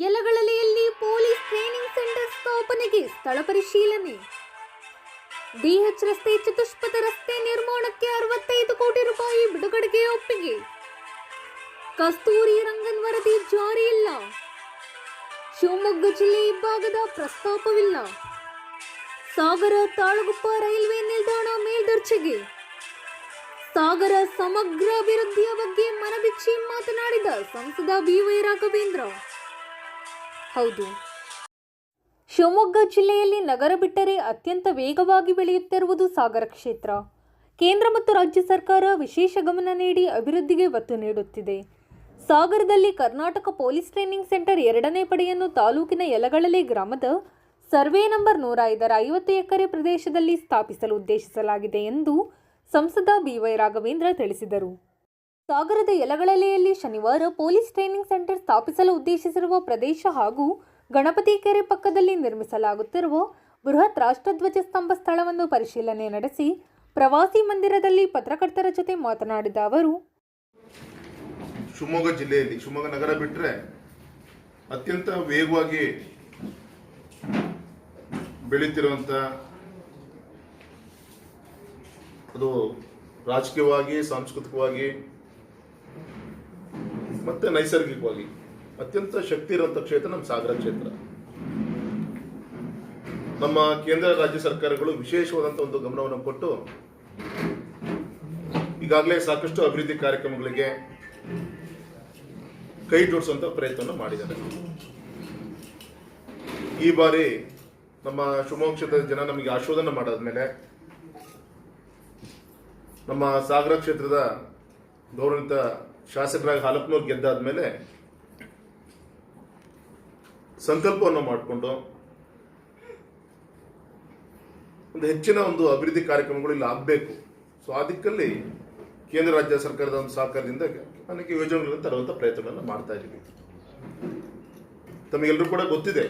ಯಲಗಳಲೆಯಲ್ಲಿ police training centre ಸ್ಥಾಪನೆಗೆ ಸ್ಥಳ ಪರಿಶೀಲನೆ. ಬಿಎಚ್ ರಸ್ತೆ ಚತುಷ್ಪಥ ರಸ್ತೆ ನಿರ್ಮಾಣಕ್ಕೆ 65 ಕೋಟಿ ರೂಪಾಯಿ ಬಿಡುಗಡೆಗೆ ಒಪ್ಪಿಗೆ. ಕಸ್ತೂರಿ ರಂಗನ್ ವರದಿ ಜಾರಿ ಇಲ್ಲ. ಶಿವಮೊಗ್ಗ ಜಿಲ್ಲೆ ಇಬ್ಬಾಗದ ಪ್ರಸ್ತಾಪವಿಲ್ಲ. ಸಾಗರ ತಾಳಗುಪ್ಪ ರೈಲ್ವೆ ನಿಲ್ದಾಣ ಮೇಲ್ದರ್ಜೆಗೆ. ಸಾಗರ ಸಮಗ್ರ ಅಭಿವೃದ್ಧಿಯ ಬಗ್ಗೆ ಮನಬಿಚ್ಚಿ ಮಾತನಾಡಿದ ಸಂಸದ ಬಿ.ವೈ. ರಾಘವೇಂದ್ರ. ಹೌದು, ಶಿವಮೊಗ್ಗ ಜಿಲ್ಲೆಯಲ್ಲಿ ನಗರ ಬಿಟ್ಟರೆ ಅತ್ಯಂತ ವೇಗವಾಗಿ ಬೆಳೆಯುತ್ತಿರುವುದು ಸಾಗರ ಕ್ಷೇತ್ರ. ಕೇಂದ್ರ ಮತ್ತು ರಾಜ್ಯ ಸರ್ಕಾರ ವಿಶೇಷ ಗಮನ ನೀಡಿ ಅಭಿವೃದ್ಧಿಗೆ ಒತ್ತು ನೀಡುತ್ತಿದೆ. ಸಾಗರದಲ್ಲಿ ಕರ್ನಾಟಕ ಪೊಲೀಸ್ ಟ್ರೈನಿಂಗ್ ಸೆಂಟರ್ 2ನೇ ಪಡೆಯನ್ನು ತಾಲೂಕಿನ ಯಲಗಳಲೆ ಗ್ರಾಮದ ಸರ್ವೆ ನಂಬರ್ 105ರ 50 ಎಕರೆ ಪ್ರದೇಶದಲ್ಲಿ ಸ್ಥಾಪಿಸಲು ಉದ್ದೇಶಿಸಲಾಗಿದೆ ಎಂದು ಸಂಸದ ಬಿ.ವೈ. ರಾಘವೇಂದ್ರ ತಿಳಿಸಿದರು. ಸಾಗರದ ಯಲಗಳಲೆಯಲ್ಲಿ ಶನಿವಾರ ಪೊಲೀಸ್ ಟ್ರೈನಿಂಗ್ ಸೆಂಟರ್ ಸ್ಥಾಪಿಸಲು ಉದ್ದೇಶಿಸಿರುವ ಪ್ರದೇಶ ಹಾಗೂ ಗಣಪತಿ ಕೆರೆ ಪಕ್ಕದಲ್ಲಿ ನಿರ್ಮಿಸಲಾಗುತ್ತಿರುವ ಬೃಹತ್ ರಾಷ್ಟ್ರಧ್ವಜ ಸ್ತಂಭ ಸ್ಥಳವನ್ನು ಪರಿಶೀಲನೆ ನಡೆಸಿ ಪ್ರವಾಸಿ ಮಂದಿರದಲ್ಲಿ ಪತ್ರಕರ್ತರ ಜೊತೆ ಮಾತನಾಡಿದ ಅವರು, ಶಿವಮೊಗ್ಗ ಜಿಲ್ಲೆಯಲ್ಲಿ ಶಿವಮೊಗ್ಗ ನಗರ ಬಿಟ್ಟರೆ ಅತ್ಯಂತ ವೇಗವಾಗಿ ಬೆಳೀತಿರುವಂಥ, ಅದು ರಾಜಕೀಯವಾಗಿ, ಸಾಂಸ್ಕೃತಿಕವಾಗಿ ಮತ್ತು ನೈಸರ್ಗಿಕವಾಗಿ ಅತ್ಯಂತ ಶಕ್ತಿ ಇರುವಂಥ ಕ್ಷೇತ್ರ ನಮ್ಮ ಸಾಗರ ಕ್ಷೇತ್ರ. ನಮ್ಮ ಕೇಂದ್ರ ರಾಜ್ಯ ಸರ್ಕಾರಗಳು ವಿಶೇಷವಾದಂಥ ಒಂದು ಗಮನವನ್ನು ಕೊಟ್ಟು ಈಗಾಗಲೇ ಸಾಕಷ್ಟು ಅಭಿವೃದ್ಧಿ ಕಾರ್ಯಕ್ರಮಗಳಿಗೆ ಕೈ ಜೋಡಿಸುವಂಥ ಪ್ರಯತ್ನವನ್ನು ಮಾಡಿದ್ದಾರೆ. ಈ ಬಾರಿ ನಮ್ಮ ಶಿವಮೊಗ್ಗ ಕ್ಷೇತ್ರದ ಜನ ನಮಗೆ ಆಶೀರ್ವಾದ ಮಾಡಾದ್ಮೇಲೆ ನಮ್ಮ ಸಾಗರ ಕ್ಷೇತ್ರದ ಗೌರವಿತ ಶಾಸಕರಾಗಿ ಹಾಲಪ್ಪನವ್ರು ಗೆದ್ದಾದ್ಮೇಲೆ ಸಂಕಲ್ಪವನ್ನು ಮಾಡಿಕೊಂಡು ಒಂದು ಹೆಚ್ಚಿನ ಒಂದು ಅಭಿವೃದ್ಧಿ ಕಾರ್ಯಕ್ರಮಗಳು ಇಲ್ಲಿ ಆಗಬೇಕು. ಸೊ ಆ ದಿಕ್ಕಲ್ಲಿ ಕೇಂದ್ರ ರಾಜ್ಯ ಸರ್ಕಾರದ ಒಂದು ಸಹಕಾರದಿಂದ ಅನೇಕ ಯೋಜನೆಗಳನ್ನು ತರುವಂಥ ಪ್ರಯತ್ನಗಳನ್ನು ಮಾಡ್ತಾ ಇದ್ದೀವಿ. ತಮಗೆಲ್ಲರೂ ಕೂಡ ಗೊತ್ತಿದೆ,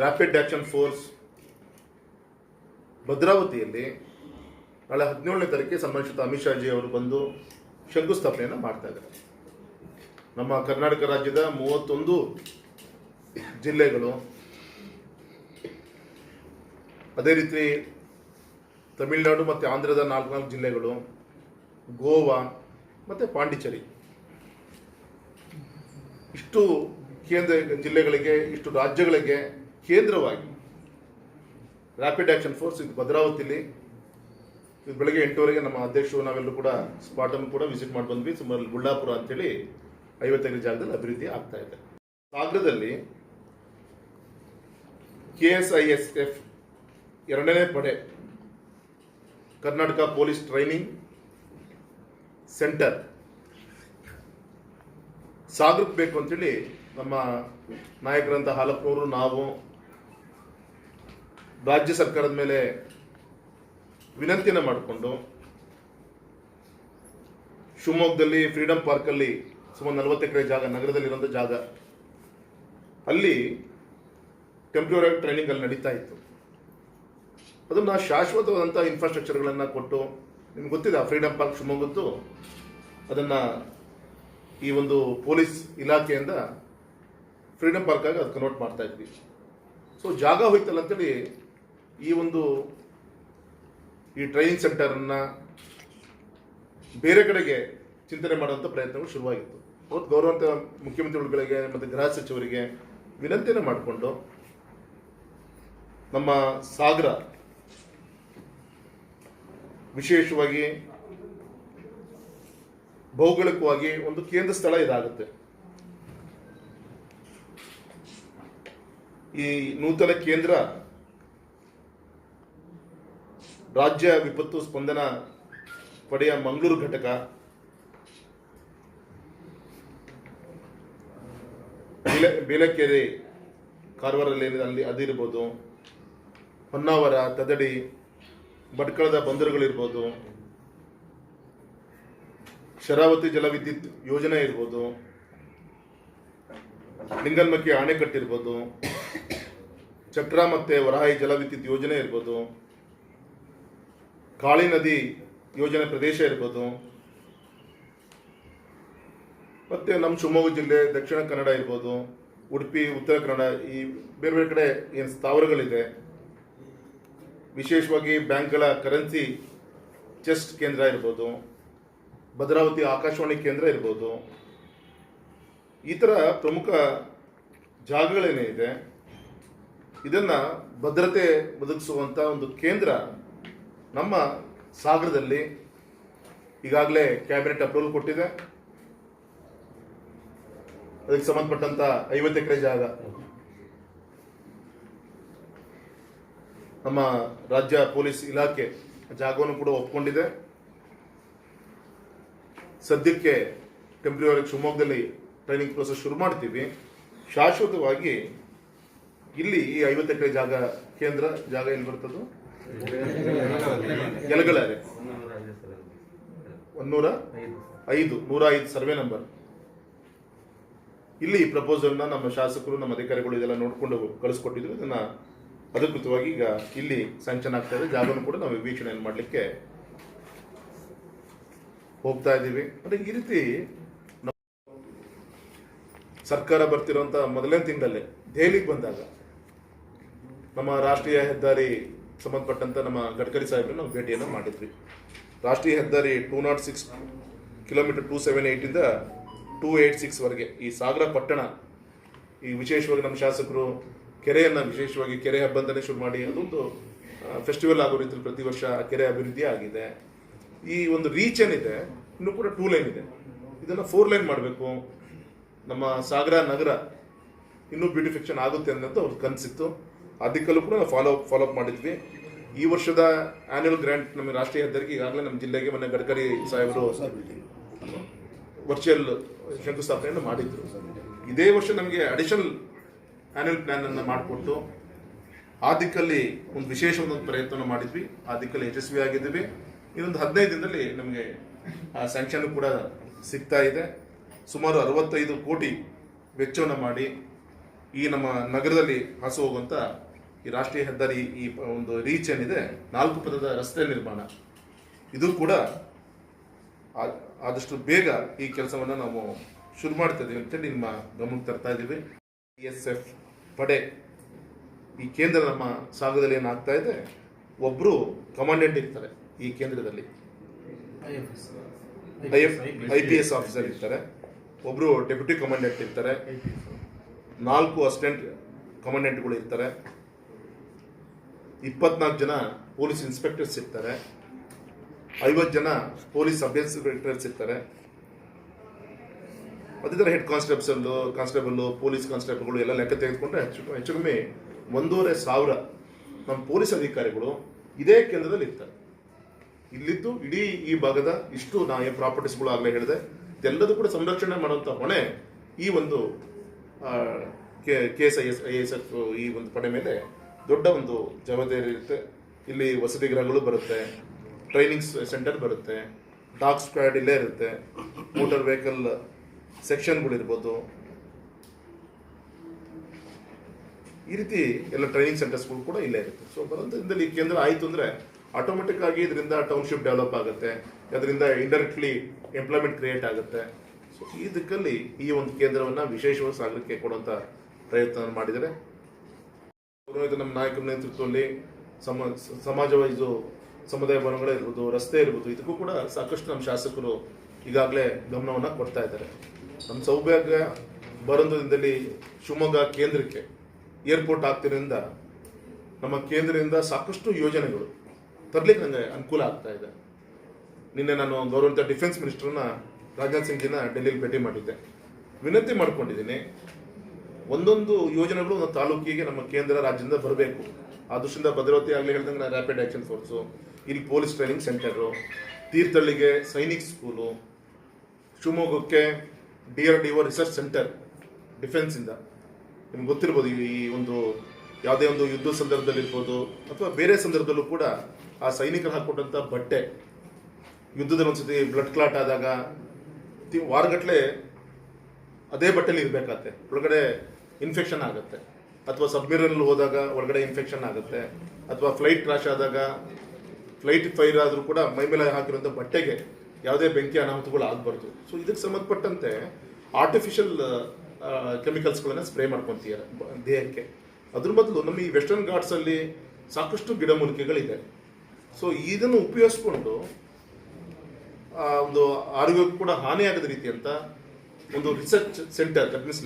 ರ್ಯಾಪಿಡ್ ಆಕ್ಷನ್ ಫೋರ್ಸ್ ಭದ್ರಾವತಿಯಲ್ಲಿ ನಾಳೆ 17ನೇ ತಾರೀಕಿಗೆ ಸನ್ಮಾನಿತ ಅಮಿತ್ ಶಾಜಿ ಅವರು ಬಂದು ಶಂಕುಸ್ಥಾಪನೆಯನ್ನು ಮಾಡ್ತಾ ಇದ್ದಾರೆ. ನಮ್ಮ ಕರ್ನಾಟಕ ರಾಜ್ಯದ 31 ಜಿಲ್ಲೆಗಳು, ಅದೇ ರೀತಿ ತಮಿಳುನಾಡು ಮತ್ತು ಆಂಧ್ರದ 4 ಜಿಲ್ಲೆಗಳು, ಗೋವಾ ಮತ್ತು ಪಾಂಡಿಚೇರಿ, ಇಷ್ಟು ಕೇಂದ್ರ ಜಿಲ್ಲೆಗಳಿಗೆ, ಇಷ್ಟು ರಾಜ್ಯಗಳಿಗೆ ಕೇಂದ್ರವಾಗಿ ರ್ಯಾಪಿಡ್ ಆಕ್ಷನ್ ಫೋರ್ಸ್ ಇದು ಭದ್ರಾವತಿಲಿ ಬೆಳಗ್ಗೆ 8 ನಮ್ಮ ಅಧ್ಯಕ್ಷರು ನಾವೆಲ್ಲರೂ ಕೂಡ ಸ್ಪಾಟನ್ನು ಕೂಡ ವಿಸಿಟ್ ಮಾಡಿ ಬಂದ್ವಿ. ಸುಮಾರು ಗುಳ್ಳಾಪುರ ಅಂತೇಳಿ 50 ಎಕರೆ ಜಾಗದಲ್ಲಿ ಅಭಿವೃದ್ಧಿ ಆಗ್ತಾ ಇದೆ. ಸಾಗರದಲ್ಲಿ KSISF 2ನೇ ಪಡೆ ಕರ್ನಾಟಕ ಪೊಲೀಸ್ ಟ್ರೈನಿಂಗ್ ಸೆಂಟರ್ ಸಾಗರಕ್ಕೆ ಬೇಕು ಅಂತೇಳಿ ನಮ್ಮ ನಾಯಕರಂತ ಹಾಲಪ್ಪನವರು, ನಾವು ರಾಜ್ಯ ಸರ್ಕಾರದ ಮೇಲೆ ವಿನಂತಿಯನ್ನು ಮಾಡಿಕೊಂಡು ಶಿವಮೊಗ್ಗದಲ್ಲಿ ಫ್ರೀಡಂ ಪಾರ್ಕಲ್ಲಿ ಸುಮಾರು 40 ಎಕರೆ ಜಾಗ, ನಗರದಲ್ಲಿರುವಂಥ ಜಾಗ, ಅಲ್ಲಿ ಟೆಂಪ್ರರಿ ಟ್ರೈನಿಂಗ್ ಅಲ್ಲಿ ನಡೀತಾ ಇತ್ತು. ಅದನ್ನು ಶಾಶ್ವತವಾದಂಥ ಇನ್ಫ್ರಾಸ್ಟ್ರಕ್ಚರ್ಗಳನ್ನು ಕೊಟ್ಟು, ನಿಮ್ಗೆ ಗೊತ್ತಿದೆ ಆ ಫ್ರೀಡಂ ಪಾರ್ಕ್ ಶಿವಮೊಗ್ಗದ್ದು, ಅದನ್ನು ಈ ಒಂದು ಪೊಲೀಸ್ ಇಲಾಖೆಯಿಂದ ಫ್ರೀಡಂ ಪಾರ್ಕ್ ಆಗಿ ಅದು ಕನ್ವರ್ಟ್ ಮಾಡ್ತಾ ಇದ್ವಿ. ಸೊ ಜಾಗ ಹೋಯ್ತಲ್ಲ ಅಂತೇಳಿ ಈ ಟ್ರೈನಿಂಗ್ ಸೆಂಟರನ್ನು ಬೇರೆ ಕಡೆಗೆ ಚಿಂತನೆ ಮಾಡುವಂಥ ಪ್ರಯತ್ನಗಳು ಶುರುವಾಗಿತ್ತು. ಅವತ್ತು ಗೌರವಂತ ಮುಖ್ಯಮಂತ್ರಿಗಳಿಗೆ ಮತ್ತು ಗೃಹ ಸಚಿವರಿಗೆ ವಿನಂತಿಯನ್ನು ಮಾಡಿಕೊಂಡು ನಮ್ಮ ಸಾಗರ ವಿಶೇಷವಾಗಿ ಭೌಗೋಳಿಕವಾಗಿ ಒಂದು ಕೇಂದ್ರ ಸ್ಥಳ ಇದಾಗುತ್ತೆ. ಈ ನೂತನ ಕೇಂದ್ರ ರಾಜ್ಯ ವಿಪತ್ತು ಸ್ಪಂದನಾ ಪಡೆಯ ಮಂಗಳೂರು ಘಟಕ, ಬೇಲಕೆರೆ ಕಾರವಾರಲ್ಲಿ ಅಲ್ಲಿ ಅದಿರ್ಬೋದು, ಹೊನ್ನಾವರ, ತದಡಿ, ಭಟ್ಕಳದ ಬಂದರುಗಳಿರ್ಬೋದು, ಶರಾವತಿ ಜಲವಿದ್ಯುತ್ ಯೋಜನೆ ಇರ್ಬೋದು, ಲಿಂಗನ್ಮಕ್ಕಿ ಅಣೆಕಟ್ಟಿರ್ಬೋದು, ಚಕ್ರ ಮತ್ತು ವರಹಾಯಿ ಜಲವಿದ್ಯುತ್ ಯೋಜನೆ ಇರ್ಬೋದು, ಕಾಳಿ ನದಿ ಯೋಜನೆ ಪ್ರದೇಶ ಇರ್ಬೋದು, ಮತ್ತು ನಮ್ಮ ಶಿವಮೊಗ್ಗ ಜಿಲ್ಲೆ, ದಕ್ಷಿಣ ಕನ್ನಡ ಇರ್ಬೋದು, ಉಡುಪಿ, ಉತ್ತರ ಕನ್ನಡ, ಈ ಬೇರೆ ಬೇರೆ ಕಡೆ ಏನು ಸ್ಥಾವರಗಳಿದೆ, ವಿಶೇಷವಾಗಿ ಬ್ಯಾಂಕ್ಗಳ ಕರೆನ್ಸಿ ಚೆಸ್ಟ್ ಕೇಂದ್ರ ಇರ್ಬೋದು, ಭದ್ರಾವತಿ ಆಕಾಶವಾಣಿ ಕೇಂದ್ರ ಇರ್ಬೋದು, ಈ ಥರ ಪ್ರಮುಖ ಜಾಗಗಳೇನಿದೆ ಇದನ್ನು ಭದ್ರತೆ ಒದಗಿಸುವಂಥ ಒಂದು ಕೇಂದ್ರ ನಮ್ಮ ಸಾಗರದಲ್ಲಿ ಈಗಾಗಲೇ ಕ್ಯಾಬಿನೆಟ್ ಅಪ್ರೂವಲ್ ಕೊಟ್ಟಿದೆ. ಅದಕ್ಕೆ ಸಂಬಂಧಪಟ್ಟಂತ 50 ಎಕರೆ ಜಾಗ ನಮ್ಮ ರಾಜ್ಯ ಪೊಲೀಸ್ ಇಲಾಖೆ ಜಾಗವನ್ನು ಕೂಡ ಒಪ್ಕೊಂಡಿದೆ. ಸದ್ಯಕ್ಕೆ ಟೆಂಪ್ರರಿ ಶಿವಮೊಗ್ಗದಲ್ಲಿ ಟ್ರೈನಿಂಗ್ ಪ್ರೋಸೆಸ್ ಶುರು ಮಾಡ್ತೀವಿ. ಶಾಶ್ವತವಾಗಿ ಇಲ್ಲಿ ಈ 50 ಎಕರೆ ಜಾಗ ಕೇಂದ್ರ ಜಾಗ ಎಲ್ಲಿ ಬರ್ತದ್ದು? ಯಲಗಳೆ 105 ಸರ್ವೆ ನಂಬರ್. ಇಲ್ಲಿ ಪ್ರಪೋಸಲ್ನ ನಮ್ಮ ಶಾಸಕರು, ನಮ್ಮ ಅಧಿಕಾರಿಗಳು ಇದೆಲ್ಲ ನೋಡಿಕೊಂಡು ಕಳಿಸ್ಕೊಟ್ಟಿದ್ರು. ಇದನ್ನ ಅಧಿಕೃತವಾಗಿ ಈಗ ಇಲ್ಲಿ ಸ್ಯಾಂಕ್ಷನ್ ಆಗ್ತಾ ಇದೆ. ಜಾಗವನ್ನು ಕೂಡ ನಾವು ವೀಕ್ಷಣೆ ಮಾಡಲಿಕ್ಕೆ ಹೋಗ್ತಾ ಇದ್ದೀವಿ. ಅಂದರೆ ಈ ರೀತಿ ಸರ್ಕಾರ ಬರ್ತಿರುವಂಥ ಮೊದಲನೇ ತಿಂಗಳಲ್ಲೇ ದೆಹಲಿಗೆ ಬಂದಾಗ ನಮ್ಮ ರಾಷ್ಟ್ರೀಯ ಹೆದ್ದಾರಿ ಸಂಬಂಧಪಟ್ಟಂತ ನಮ್ಮ ಗಡ್ಕರಿ ಸಾಹೇಬ್ರನ್ನ ನಾವು ಭೇಟಿಯನ್ನು ಮಾಡಿದ್ವಿ. ರಾಷ್ಟ್ರೀಯ ಹೆದ್ದಾರಿ 206 ಕಿಲೋಮೀಟರ್ 278 ಇಂದ 286 ವರೆಗೆ ಈ ಸಾಗರ ಪಟ್ಟಣ, ಈ ವಿಶೇಷವಾಗಿ ನಮ್ಮ ಶಾಸಕರು ಕೆರೆಯನ್ನು ವಿಶೇಷವಾಗಿ ಕೆರೆ ಹಬ್ಬ ಅಂತಲೇ ಶುರು ಮಾಡಿ ಅದೊಂದು ಫೆಸ್ಟಿವಲ್ ಆಗೋ ರೀತಿಯಲ್ಲಿ ಪ್ರತಿ ವರ್ಷ ಕೆರೆ ಅಭಿವೃದ್ಧಿ ಆಗಿದೆ. ಈ ಒಂದು ರೀಚ್ ಏನಿದೆ ಇನ್ನೂ ಕೂಡ 2 ಲೈನ್ ಇದೆ. ಇದನ್ನು 4 ಲೈನ್ ಮಾಡಬೇಕು. ನಮ್ಮ ಸಾಗರ ನಗರ ಇನ್ನೂ ಬ್ಯೂಟಿಫಿಕೇಶನ್ ಆಗುತ್ತೆ ಅನ್ನೋದು ಅವ್ರ ಕನಸಿತ್ತು. ಅದಕ್ಕಲ್ಲೂ ಕೂಡ ನಾವು ಫಾಲೋ ಅಪ್ ಮಾಡಿದ್ವಿ. ಈ ವರ್ಷದ ಆನ್ಯುವಲ್ ಗ್ರಾಂಟ್ ನಮ್ಮ ರಾಷ್ಟ್ರೀಯ ಹೆದ್ದಾರಿಗೆ ಈಗಾಗಲೇ ನಮ್ಮ ಜಿಲ್ಲೆಗೆ ಮೊನ್ನೆ ಗಡ್ಕರಿ ಸಾಹೇಬರು ವರ್ಚುವಲ್ ಶಂಕುಸ್ಥಾಪನೆಯನ್ನು ಮಾಡಿದ್ರು. ಇದೇ ವರ್ಷ ನಮಗೆ ಅಡಿಷನಲ್ ಆನ್ಯುವಲ್ ಪ್ಲಾನ್ ಅನ್ನು ಮಾಡಿಕೊಟ್ಟು ಆ ದಿಕ್ಕಲ್ಲಿ ಒಂದು ವಿಶೇಷವಾದ ಪ್ರಯತ್ನ ಮಾಡಿದ್ವಿ. ಆ ದಿಕ್ಕಲ್ಲಿ ಯಶಸ್ವಿಯಾಗಿದ್ದೀವಿ. ಇನ್ನೊಂದು 15 ದಿನದಲ್ಲಿ ನಮಗೆ ಆ ಸ್ಯಾಂಕ್ಷನ್ ಕೂಡ ಸಿಗ್ತಾ ಇದೆ. ಸುಮಾರು 65 ಕೋಟಿ ವೆಚ್ಚವನ್ನು ಮಾಡಿ ಈ ನಮ್ಮ ನಗರದಲ್ಲಿ ಹಾಸು ಹೋಗುವಂಥ ಈ ರಾಷ್ಟ್ರೀಯ ಹೆದ್ದಾರಿ ಈ ಒಂದು ರೀಚ್ ಏನಿದೆ 4 ಪಥದ ರಸ್ತೆ ನಿರ್ಮಾಣ, ಇದು ಕೂಡ ಆದಷ್ಟು ಬೇಗ ಈ ಕೆಲಸವನ್ನು ನಾವು ಶುರು ಮಾಡ್ತಾ ಇದ್ದೀವಿ ಅಂತೇಳಿ ನಿಮ್ಮ ಗಮನಕ್ಕೆ ತರ್ತಾ ಇದ್ದೀವಿ. BSF ಪಡೆ ಈ ಕೇಂದ್ರ ನಮ್ಮ ಸಾಗರದಲ್ಲಿ ಏನಾಗ್ತಾ ಇದೆ, ಒಬ್ಬರು ಕಮಾಂಡೆಂಟ್ ಇರ್ತಾರೆ ಈ ಕೇಂದ್ರದಲ್ಲಿ, IPS ಆಫೀಸರ್ ಇರ್ತಾರೆ, ಒಬ್ಬರು ಡೆಪ್ಯೂಟಿ ಕಮಾಂಡೆಂಟ್ ಇರ್ತಾರೆ, 4 ಅಸಿಸ್ಟೆಂಟ್ ಕಮಾಂಡೆಂಟ್ಗಳು ಇರ್ತಾರೆ, 24 ಜನ ಪೊಲೀಸ್ ಇನ್ಸ್ಪೆಕ್ಟರ್ಸ್ ಇರ್ತಾರೆ, 50 ಜನ ಪೊಲೀಸ್ ಸಬ್ ಇನ್ಸ್ಪೆಕ್ಟರ್ಸ್ ಇರ್ತಾರೆ. ಅದೇ ಥರ ಹೆಡ್ ಕಾನ್ಸ್ಟೇಬಲ್, ಪೊಲೀಸ್ ಕಾನ್ಸ್ಟೇಬಲ್ಗಳು ಎಲ್ಲ ಲೆಕ್ಕ ತೆಗೆದುಕೊಂಡ್ರೆ ಹೆಚ್ಚು ಕಮ್ಮಿ 1,500 ನಮ್ಮ ಪೊಲೀಸ್ ಅಧಿಕಾರಿಗಳು ಇದೇ ಕೇಂದ್ರದಲ್ಲಿ ಇರ್ತಾರೆ. ಇಲ್ಲಿದ್ದು ಇಡೀ ಈ ಭಾಗದ ಇಷ್ಟು ನಾ ಏನು ಪ್ರಾಪರ್ಟೀಸ್ಗಳು ಆಗಲೇ ಹೇಳಿದೆ ಎಲ್ಲದೂ ಕೂಡ ಸಂರಕ್ಷಣೆ ಮಾಡುವಂಥ ಹೊಣೆ ಈ ಒಂದು KSISF ಈ ಒಂದು ಪಡೆ ಮೇಲೆ ದೊಡ್ಡ ಒಂದು ಜವಾಬ್ದಾರಿ ಇರುತ್ತೆ. ಇಲ್ಲಿ ವಸತಿ ಗೃಹಗಳು ಬರುತ್ತೆ, ಟ್ರೈನಿಂಗ್ ಸೆಂಟರ್ ಬರುತ್ತೆ, ಡಾಗ್ ಸ್ಕ್ವಾಡ್ ಇಲ್ಲೇ ಇರುತ್ತೆ, ಮೋಟಾರ್ ವೆಹಿಕಲ್ ಸೆಕ್ಷನ್ಗಳಿರ್ಬೋದು, ಈ ರೀತಿ ಎಲ್ಲ ಟ್ರೈನಿಂಗ್ ಸೆಂಟರ್ಸ್ಗಳು ಕೂಡ ಇಲ್ಲೇ ಇರುತ್ತೆ. ಸೊ ಬರೋದ್ರಿಂದ ಈ ಕೇಂದ್ರ ಆಯಿತು ಅಂದರೆ ಆಟೋಮೆಟಿಕ್ ಆಗಿ ಇದರಿಂದ ಟೌನ್ಶಿಪ್ ಡೆವಲಪ್ ಆಗುತ್ತೆ, ಅದರಿಂದ ಇಂಡೈರೆಕ್ಟ್ಲಿ ಎಂಪ್ಲಾಯ್ಮೆಂಟ್ ಕ್ರಿಯೇಟ್ ಆಗುತ್ತೆ. ಸೊ ಈ ದಿಕ್ಕಲ್ಲಿ ಈ ಒಂದು ಕೇಂದ್ರವನ್ನು ವಿಶೇಷವಾಗಿ ಸಾಗರಕ್ಕೆ ಕೊಡುವಂಥ ಪ್ರಯತ್ನ ಮಾಡಿದರೆ ನಮ್ಮ ನಾಯಕರ ನೇತೃತ್ವದಲ್ಲಿ ಸಮಾಜವಾಯಿಸು ಸಮುದಾಯ ಭವನಗಳೇ ಇರ್ಬೋದು, ರಸ್ತೆ ಇರ್ಬೋದು, ಇದಕ್ಕೂ ಕೂಡ ಸಾಕಷ್ಟು ನಮ್ಮ ಶಾಸಕರು ಈಗಾಗಲೇ ಗಮನವನ್ನು ಕೊಡ್ತಾ ಇದ್ದಾರೆ. ನಮ್ಮ ಸೌಭಾಗ್ಯ ಬರೋದ್ರಿಂದಲೇ ಶಿವಮೊಗ್ಗ ಕೇಂದ್ರಕ್ಕೆ ಏರ್ಪೋರ್ಟ್ ಆಗ್ತಿರೋದ್ರಿಂದ ನಮ್ಮ ಕೇಂದ್ರದಿಂದ ಸಾಕಷ್ಟು ಯೋಜನೆಗಳು ತರಲಿಕ್ಕೆ ನನಗೆ ಅನುಕೂಲ ಆಗ್ತಾ ಇದೆ. ನಿನ್ನೆ ನಾನು ಗೌರವಾನ್ವಿತ ಡಿಫೆನ್ಸ್ ಮಿನಿಸ್ಟರ್ನ ರಾಜನಾಥ್ ಸಿಂಗ್ ಜಿನ ಡೆಲ್ಲಿಲಿ ಭೇಟಿ ಮಾಡಿದ್ದೆ. ವಿನಂತಿ ಮಾಡ್ಕೊಂಡಿದ್ದೀನಿ, ಒಂದೊಂದು ಯೋಜನೆಗಳು ಒಂದು ತಾಲೂಕಿಗೆ ನಮ್ಮ ಕೇಂದ್ರ ರಾಜ್ಯದಿಂದ ಬರಬೇಕು. ಆ ದೃಷ್ಟಿಯಿಂದ ಭದ್ರಾವತಿ ಆಗಲೇ ಹೇಳ್ದಂಗೆ ನಾನು ರ್ಯಾಪಿಡ್ ಆ್ಯಕ್ಷನ್ ಫೋರ್ಸು, ಇಲ್ಲಿ ಪೊಲೀಸ್ ಟ್ರೈನಿಂಗ್ ಸೆಂಟರು, ತೀರ್ಥಹಳ್ಳಿಗೆ ಸೈನಿಕ್ ಸ್ಕೂಲು, ಶಿವಮೊಗ್ಗಕ್ಕೆ DRDO ರಿಸರ್ಚ್ ಸೆಂಟರ್ ಡಿಫೆನ್ಸಿಂದ. ನಿಮ್ಗೆ ಗೊತ್ತಿರ್ಬೋದು, ಈ ಒಂದು ಯಾವುದೇ ಒಂದು ಯುದ್ಧ ಸಂದರ್ಭದಲ್ಲಿರ್ಬೋದು ಅಥವಾ ಬೇರೆ ಸಂದರ್ಭದಲ್ಲೂ ಕೂಡ ಆ ಸೈನಿಕರು ಹಾಕ್ಕೊಟ್ಟಂಥ ಬಟ್ಟೆ ಯುದ್ಧದಲ್ಲಿ ಒಂದ್ಸತಿ ಬ್ಲಡ್ ಕ್ಲಾಟ್ ಆದಾಗ ವಾರಗಟ್ಟಲೆ ಅದೇ ಬಟ್ಟೆಲಿ ಇರಬೇಕಾಗತ್ತೆ, ಒಳಗಡೆ ಇನ್ಫೆಕ್ಷನ್ ಆಗುತ್ತೆ, ಅಥವಾ ಸಬ್ಮಿರಲ್ಲಿ ಹೋದಾಗ ಒಳಗಡೆ ಇನ್ಫೆಕ್ಷನ್ ಆಗುತ್ತೆ, ಅಥವಾ ಫ್ಲೈಟ್ ಕ್ರಾಶ್ ಆದಾಗ ಫ್ಲೈಟ್ ಫೈರ್ ಆದರೂ ಕೂಡ ಮೈ ಮೇಲೆ ಹಾಕಿರುವಂಥ ಬಟ್ಟೆಗೆ ಯಾವುದೇ ಬೆಂಕಿ ಅನಾಹುತಗಳು ಆಗಬಾರ್ದು. ಸೊ ಇದಕ್ಕೆ ಸಂಬಂಧಪಟ್ಟಂತೆ ಆರ್ಟಿಫಿಷಿಯಲ್ ಕೆಮಿಕಲ್ಸ್ಗಳನ್ನು ಸ್ಪ್ರೇ ಮಾಡ್ಕೊತೀರ ದೇಹಕ್ಕೆ. ಅದ್ರ ಬದಲು ನಮ್ಮ ಈ ವೆಸ್ಟರ್ನ್ ಘಾಟ್ಸಲ್ಲಿ ಸಾಕಷ್ಟು ಗಿಡಮೂಲಿಕೆಗಳಿದೆ. ಸೊ ಇದನ್ನು ಉಪಯೋಗಿಸ್ಕೊಂಡು ಒಂದು ಆರೋಗ್ಯಕ್ಕೂ ಕೂಡ ಹಾನಿಯಾಗದ ರೀತಿ ಅಂತ ಒಂದು ರಿಸರ್ಚ್ ಸೆಂಟರ್, ದಟ್ ಮೀನ್ಸ್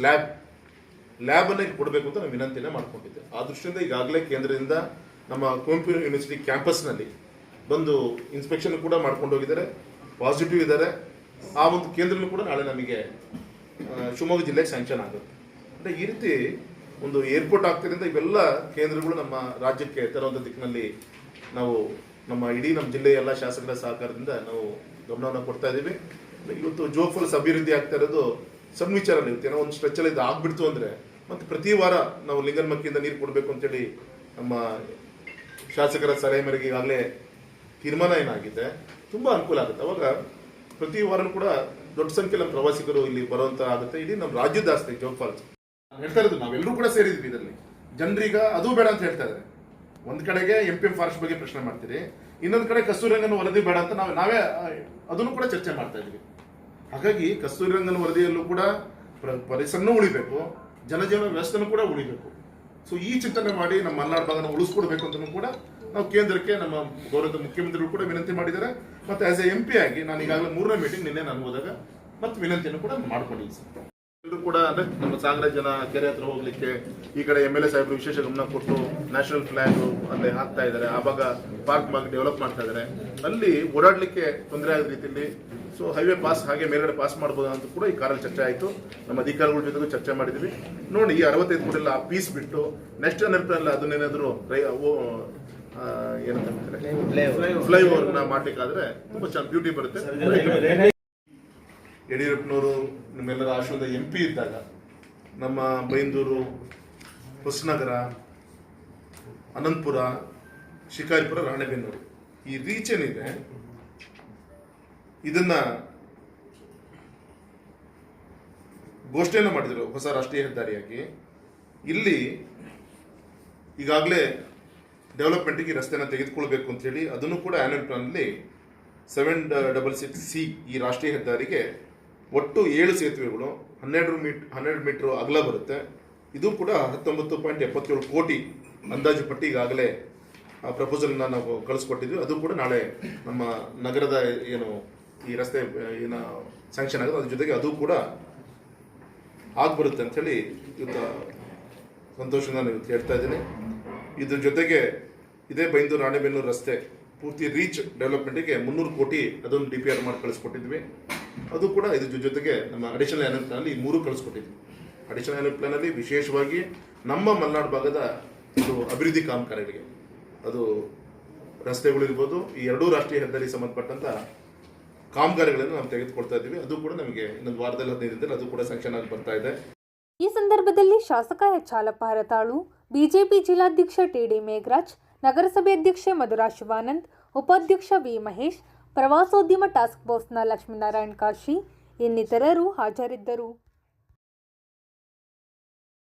ಲ್ಯಾಬನ್ನು ಕೊಡಬೇಕು ಅಂತ ನಾವು ವಿನಂತಿನ ಮಾಡ್ಕೊಂಡಿದ್ದೆ. ಆ ದೃಷ್ಟಿಯಿಂದ ಈಗಾಗಲೇ ಕೇಂದ್ರದಿಂದ ನಮ್ಮ ಕುವೆಂಪು ಯೂನಿವರ್ಸಿಟಿ ಕ್ಯಾಂಪಸ್ನಲ್ಲಿ ಬಂದು ಇನ್ಸ್ಪೆಕ್ಷನ್ ಕೂಡ ಮಾಡ್ಕೊಂಡು ಹೋಗಿದ್ದಾರೆ, ಪಾಸಿಟಿವ್ ಇದ್ದಾರೆ. ಆ ಒಂದು ಕೇಂದ್ರನೂ ಕೂಡ ನಾಳೆ ನಮಗೆ ಶಿವಮೊಗ್ಗ ಜಿಲ್ಲೆಗೆ ಸ್ಯಾಂಕ್ಷನ್ ಆಗುತ್ತೆ. ಅಂದರೆ ಈ ರೀತಿ ಒಂದು ಏರ್ಪೋರ್ಟ್ ಆಗ್ತಿದ್ದರಿಂದ ಇವೆಲ್ಲ ಕೇಂದ್ರಗಳು ನಮ್ಮ ರಾಜ್ಯಕ್ಕೆ ತರುವಂಥ ದಿಕ್ಕಿನಲ್ಲಿ ನಾವು ನಮ್ಮ ಇಡೀ ನಮ್ಮ ಜಿಲ್ಲೆಯ ಎಲ್ಲ ಶಾಸಕರ ಸಹಕಾರದಿಂದ ನಾವು ಗಮನವನ್ನು ಕೊಡ್ತಾ ಇದ್ದೀವಿ. ಇವತ್ತು ಜೋಗ್ ಫಾಲ್ಸ್ ಅಭಿವೃದ್ಧಿ ಆಗ್ತಾ ಇರೋದು ಸಣ್ಣ ವಿಚಾರ ಇರುತ್ತೆ. ಏನೋ ಒಂದು ಸ್ಟ್ರೆಚ್ಚಲ್ಲಿ ಇದು ಆಗ್ಬಿಡ್ತು ಅಂದರೆ ಮತ್ತೆ ಪ್ರತಿ ವಾರ ನಾವು ಲಿಂಗನಮಕ್ಕಿಯಿಂದ ನೀರು ಕೊಡಬೇಕು ಅಂತೇಳಿ ನಮ್ಮ ಶಾಸಕರ ಸಲಹೆ ಮೇರೆಗೆ ಈಗಾಗಲೇ ತೀರ್ಮಾನ ಏನಾಗಿದೆ, ತುಂಬ ಅನುಕೂಲ ಆಗುತ್ತೆ. ಅವಾಗ ಪ್ರತಿ ವಾರನೂ ಕೂಡ ದೊಡ್ಡ ಸಂಖ್ಯೆಯಲ್ಲಿ ನಮ್ಮ ಪ್ರವಾಸಿಗರು ಇಲ್ಲಿ ಬರುವಂತ ಆಗುತ್ತೆ. ಇಡೀ ನಮ್ಮ ರಾಜ್ಯದ ಆಸ್ತಿ ಜೋಗ್ ಫಾಲ್ಸ್ ಹೇಳ್ತಾ ಇರೋದು, ನಾವೆಲ್ಲರೂ ಕೂಡ ಸೇರಿದ್ವಿ ಇದರಲ್ಲಿ. ಜನರೀಗ ಅದು ಬೇಡ ಅಂತ ಹೇಳ್ತಾ ಇದ್ದಾರೆ. ಒಂದ್ ಕಡೆಗೆ MPM ಫಾರೆಸ್ಟ್ ಬಗ್ಗೆ ಪ್ರಶ್ನೆ ಮಾಡ್ತೀರಿ, ಇನ್ನೊಂದು ಕಡೆ ಕಸ್ತೂರಿ ರಂಗನ ವರದಿ ಬೇಡ ಅಂತ ನಾವೇ ಅದನ್ನು ಕೂಡ ಚರ್ಚೆ ಮಾಡ್ತಾ ಇದ್ವಿ. ಹಾಗಾಗಿ ಕಸ್ತೂರಿ ರಂಗನ ವರದಿಯಲ್ಲೂ ಕೂಡ ಪರಿಸರನೂ ಉಳಿಬೇಕು, ಜನಜೀವನ ವ್ಯವಸ್ಥೆನೂ ಕೂಡ ಉಳಿಬೇಕು. ಸೊ ಈ ಚಿಂತನೆ ಮಾಡಿ ನಮ್ಮ ಮಲೆನಾಡು ಭಾಗನ ಉಳಿಸ್ಕೊಡ್ಬೇಕು ಅಂತಲೂ ಕೂಡ ನಾವು ಕೇಂದ್ರಕ್ಕೆ ನಮ್ಮ ಗೌರವದ ಮುಖ್ಯಮಂತ್ರಿಗಳು ಕೂಡ ವಿನಂತಿ ಮಾಡಿದ್ದಾರೆ. ಮತ್ತು ಆಸ್ ಎ MP ಆಗಿ ನಾನು ಈಗಾಗಲೇ 3ನೇ ಮೀಟಿಂಗ್ ನಿನ್ನೆ ನಾನು ಹೋದಾಗ ಮತ್ತೆ ವಿನಂತಿಯನ್ನು ಕೂಡ ಮಾಡ್ಕೊಂಡಿದ್ದೀನಿ ಸರ್. ಎಲ್ಲರೂ ಕೂಡ ಅಂದ್ರೆ ನಮ್ಮ ಸಾಗರ ಜನ ಕೆರೆ ಹತ್ರ ಹೋಗ್ಲಿಕ್ಕೆ ಈ ಕಡೆ MLA ಸಾಹೇಬರು ವಿಶೇಷ ಗಮನ ಕೊಟ್ಟು ನ್ಯಾಷನಲ್ ಫ್ಲಾಗ್ ಅಲ್ಲಿ ಹಾಕ್ತಾ ಇದ್ದಾರೆ. ಆ ಭಾಗ ಪಾರ್ಕ್ ಭಾಗ ಡೆವಲಪ್ ಮಾಡ್ತಾ ಇದ್ದಾರೆ. ಅಲ್ಲಿ ಓಡಾಡ್ಲಿಕ್ಕೆ ತೊಂದರೆ ಆದ ರೀತಿಯಲ್ಲಿ ಸೊ ಹೈವೇ ಪಾಸ್ ಹಾಗೆ ಮೇಲ್ಗಡೆ ಪಾಸ್ ಮಾಡ್ಬೋದು ಅಂತ ಕೂಡ ಈ ಕಾರಲ್ಲಿ ಚರ್ಚೆ ಆಯಿತು. ನಮ್ಮ ಅಧಿಕಾರಿಗಳ ಜೊತೆಗೂ ಚರ್ಚೆ ಮಾಡಿದ್ವಿ. ನೋಡಿ ಈ 65 ಕೋಟಿ ಆ ಪೀಸ್ ಬಿಟ್ಟು ನೆಕ್ಸ್ಟ್ ಅನರ್ಪಲ್ಲಿ ಅದನ್ನೇನಾದ್ರು ಏನಂತಾರೆ ಫ್ಲೈಓವರ್ನ ಮಾಡ್ಲಿಕ್ಕಾದ್ರೆ ತುಂಬಾ ಚೆನ್ನಾಗಿ ಬ್ಯೂಟಿ ಬರುತ್ತೆ. ಯಡಿಯೂರಪ್ಪನವರು ನಿಮ್ಮೆಲ್ಲರ ಆಶ್ರಮದ MP ಇದ್ದಾಗ ನಮ್ಮ ಬೈಂದೂರು, ಹೊಸನಗರ, ಅನಂತಪುರ, ಶಿಕಾರಿಪುರ, ರಾಣೆಬೆನ್ನೂರು ಈ ರೀಚ್ ಏನಿದೆ ಇದನ್ನ ಘೋಷಣೆಯನ್ನು ಮಾಡಿದರು ಹೊಸ ರಾಷ್ಟ್ರೀಯ ಹೆದ್ದಾರಿಯಾಗಿ. ಇಲ್ಲಿ ಈಗಾಗಲೇ ಡೆವಲಪ್ಮೆಂಟ್ಗೆ ರಸ್ತೆನ ತೆಗೆದುಕೊಳ್ಬೇಕು ಅಂತ ಹೇಳಿ ಅದನ್ನು ಕೂಡ ಆನ್ಯುವಲ್ ಪ್ಲಾನ್ನಲ್ಲಿ 766C ಈ ರಾಷ್ಟ್ರೀಯ ಹೆದ್ದಾರಿಗೆ ಒಟ್ಟು 7 ಸೇತುವೆಗಳು 12 ಮೀಟರ್ ಅಗಲ ಬರುತ್ತೆ. ಇದು ಕೂಡ 19.77 ಕೋಟಿ ಅಂದಾಜು ಪಟ್ಟಿ ಈಗಾಗಲೇ ಪ್ರಪೋಸಲ್ನ ನಾವು ಕಳಿಸ್ಕೊಟ್ಟಿದ್ವಿ. ಅದು ಕೂಡ ನಾಳೆ ನಮ್ಮ ನಗರದ ಏನು ಈ ರಸ್ತೆ ಏನು ಸ್ಯಾಂಕ್ಷನ್ ಆಗುತ್ತೆ ಅದ್ರ ಜೊತೆಗೆ ಅದು ಕೂಡ ಆಗ್ಬರುತ್ತೆ ಅಂಥೇಳಿ ಇವತ್ತು ಸಂತೋಷದಿಂದ ನಾನು ಇವತ್ತು ಹೇಳ್ತಾ ಇದ್ದೀನಿ. ಇದ್ರ ಜೊತೆಗೆ ಇದೇ ಬೈಂದೂರು ರಾಣೆಬೆನ್ನೂರು ರಸ್ತೆ ಪೂರ್ತಿ ರೀಚ್ ಡೆವಲಪ್ಮೆಂಟಿಗೆ 300 ಕೋಟಿ ಅದೊಂದು DPR ಮಾಡಿ ಕಳಿಸ್ಕೊಟ್ಟಿದ್ವಿ. ಅದು ಕೂಡ ಇದ್ರ ಜೊತೆಗೆ ನಮ್ಮ ಅಡಿಷನಲ್ ಆ್ಯನುವಲ್ ಪ್ಲಾನಲ್ಲಿ 3 ಕಳಿಸ್ಕೊಟ್ಟಿದ್ವಿ. ಅಡಿಷನಲ್ ಆ್ಯನುವಲ್ ಪ್ಲಾನಲ್ಲಿ ವಿಶೇಷವಾಗಿ ನಮ್ಮ ಮಲೆನಾಡು ಭಾಗದ ಇದು ಅಭಿವೃದ್ಧಿ ಕಾಮಗಾರಿಗಳಿಗೆ ಅದು ರಸ್ತೆಗಳಿರ್ಬೋದು, ಈ 2 ರಾಷ್ಟ್ರೀಯ ಹೆದ್ದಾರಿ ಸಂಬಂಧಪಟ್ಟಂತ ಕಾಮಗಾರಿಗಳನ್ನು ನಾವು ತೆಗೆದುಕೊಳ್ತಾ ಇದ್ದೀವಿ. ಅದು ಕೂಡ ನಮಗೆ ಇನ್ನೊಂದು ವಾರದಲ್ಲಿ 15 ದಿನದಲ್ಲಿ ಅದು ಕೂಡ ಸ್ಯಾಂಕ್ಷನ್ ಆಗಿ ಬರ್ತಾ ಇದೆ. ಈ ಸಂದರ್ಭದಲ್ಲಿ ಶಾಸಕ ಎಚ್ ಹಾಲಪ್ಪ ಹರತಾಳು, ಬಿಜೆಪಿ ಜಿಲ್ಲಾಧ್ಯಕ್ಷ TD ಮೇಘರಾಜ್, ನಗರಸಭೆ ಅಧ್ಯಕ್ಷೆ ಮಧುರಾ ಶಿವಾನಂದ್, ಉಪಾಧ್ಯಕ್ಷ V ಮಹೇಶ್, ಪ್ರವಾಸೋದ್ಯಮ ಟಾಸ್ಕ್ ಫೋರ್ಸ್ನ ಲಕ್ಷ್ಮೀನಾರಾಯಣ್ ಕಾಶಿ ಇನ್ನಿತರರು ಹಾಜರಿದ್ದರು.